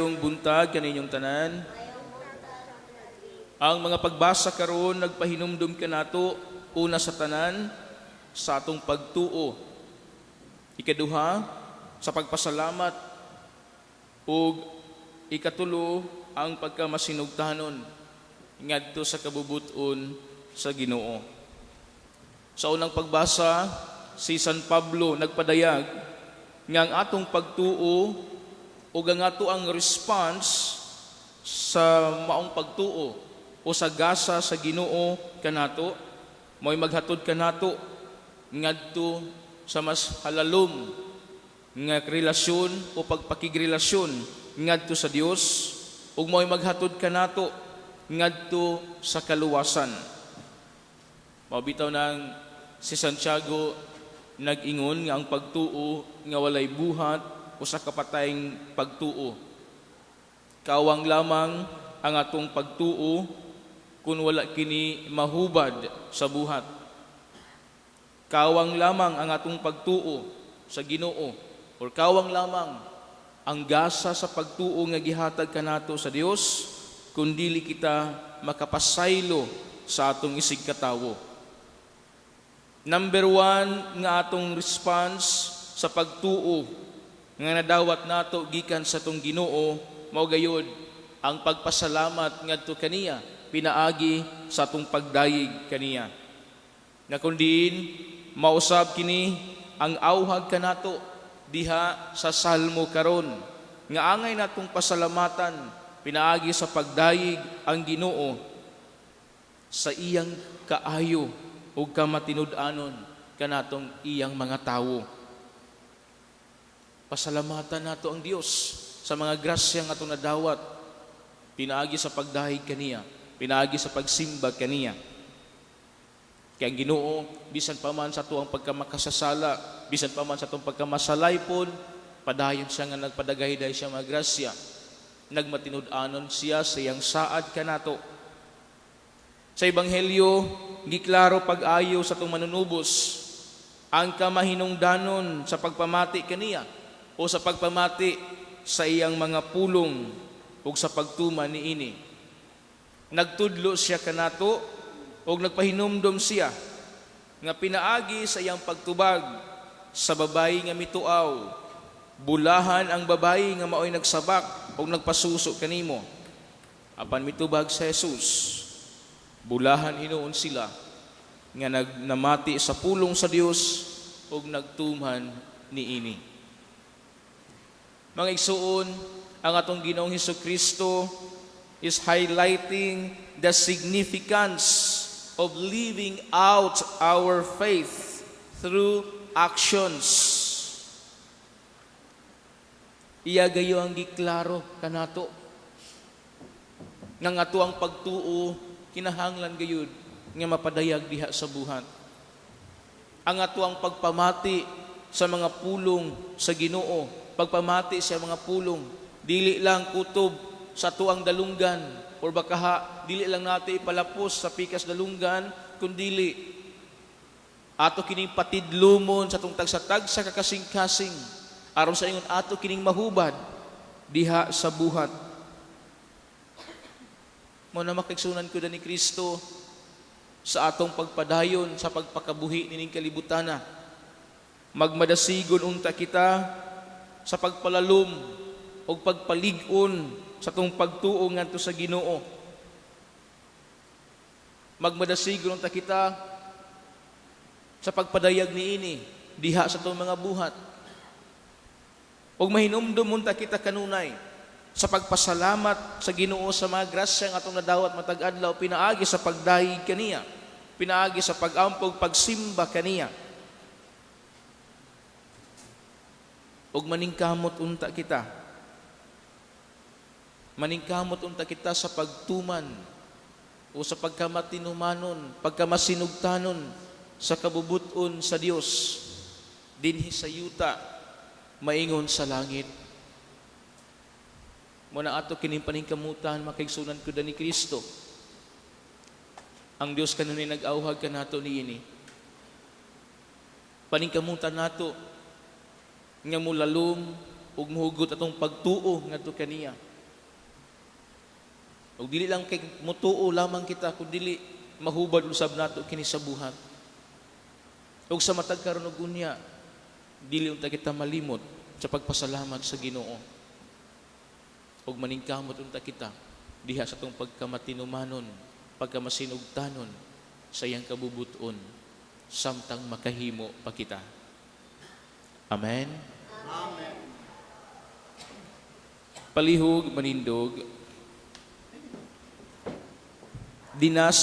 Yung buntag kaninyong tanan. Ang mga pagbasa karon nagpahinumdum kanato una sa tanan sa atong pagtuo. Ikaduha sa pagpasalamat ug ikatulo ang pagkamasinugtahanon ngadto sa kabubuton sa Ginoo. Sa unang pagbasa, si San Pablo nagpadayag nga ang atong pagtuo o ang ato ang response sa maong pagtuo o sa gasa sa Ginoo kanato mo'y maghatod kanato ngadto sa mas halalom nga relasyon o pagpakigrelasyon ngadto sa Dios ug mo'y maghatod kanato ngadto sa kaluwasan. Mabitaw nang si Santiago nag-ingon nga ang pagtuo nga walay buhat o sa kapatayng pagtuo. Kawang lamang ang atong pagtuo kung wala kini mahubad sa buhat. Kawang lamang ang atong pagtuo sa Ginoo or kawang lamang ang gasa sa pagtuo nga gihatag kanato sa Dios kung dili kita makapasaylo sa atong isig katawo. Number 1 nga atong response sa pagtuo nga nadawat nato gikan sa tong Ginoo mao gayud ang pagpasalamat ngadto kaniya pinaagi sa atong pagdayeg kaniya. Nga kundiin mausab kini ang awhag kanato diha sa salmo karon nga angay natong pasalamatan pinaagi sa pagdayeg ang Ginoo sa iyang kaayo ug kamatinud-anon kanatong iyang mga tawo. Pasalamatan nato ang Dios sa mga grasya nga atong nadawat pinaagi sa pagdahig kaniya, pinaagi sa pagsimba kaniya. Kaya ang Ginoo bisan pa man sa tuang pagkamakasasala, bisan pa man sa tuang pagkamasalaypon, padayon siya nga nagpadagayday siya mga grasya. Nagmatinud-anon siya sa iyang saad kanato. Sa Ebanghelyo, giklaro pag-ayo sa itong manunubos ang kamahinungdanon sa pagpamati kaniya o sa pagpamati sa iyang mga pulong o sa pagtuman niini. Nagtudlo siya kanato o nagpahinumdom siya nga pinaagi sa iyang pagtubag sa babayi nga mituaw. Bulahan ang babayi nga maoy nagsabak o nagpasuso kanimo. Apan mitubag sa Jesus, bulahan hinuon sila nga nagnamati sa pulong sa Dios ug nagtuman niini. Mga igsuon, ang atong Ginoong Hesukristo is highlighting the significance of living out our faith through actions. Iya gayo ang giklaro kanato nga ato ang pagtuo kinahanglan gayud nga mapadayag diha sa buhat. Ang ato ang pagpamati sa mga pulong sa Ginoo, pagpamati sa mga pulong, dili lang kutob sa tuang dalunggan or baka dili lang nato ipalapos sa pikas dalunggan, kundili ato kining patidlumon sa tong tagsa-tagsa kakasing-kasing aron sa ingon ato kining mahubad diha sa buhat. Mao na makigsunan ko ni Kristo sa atong pagpadayon sa pagpakabuhi nining kalibutana. Magmadasigon unta kita sa pagpalalom o pagpalig-on sa tong pagtuo ngadto sa Ginoo. Magmadasigon unta kita sa pagpadayag niini diha sa tong mga buhat. Og mahinumdum unta kita kanunay sa pagpasalamat sa Ginoo sa mga grasya nga atong nadawat matag adlaw pinaagi sa pagdayeg kaniya, pinaagi sa pag-ampog pagsimba kaniya. Og maningkamot unta kita. Maningkamot unta kita sa pagtuman o sa pagkamatinumanon, pagkamasinugtanon sa kabubuton sa Dios dinhi sa yuta maingon sa langit. Muna ato kining paningkamutan makaigsunan ko ni Kristo. Ang Dios kanunay nag-awhag kanato niini. Paningkamutan nato nga mulalom ug muhugot atong pagtuo ngadto kaniya Ug dili lang kay mutuo lamang kita, kun dili mahubad usab nato kini sa buhat. Ug sa matag karon og unya, dili unta kita malimot sa pagpasalamat sa Ginoo. Ug maningkamot unta kita diha sa tong pagkamatinumanon, pagkamasinugtanon sa iyang kabubuton samtang makahimo pa kita. Amen. Amen. Palihog manindog dinas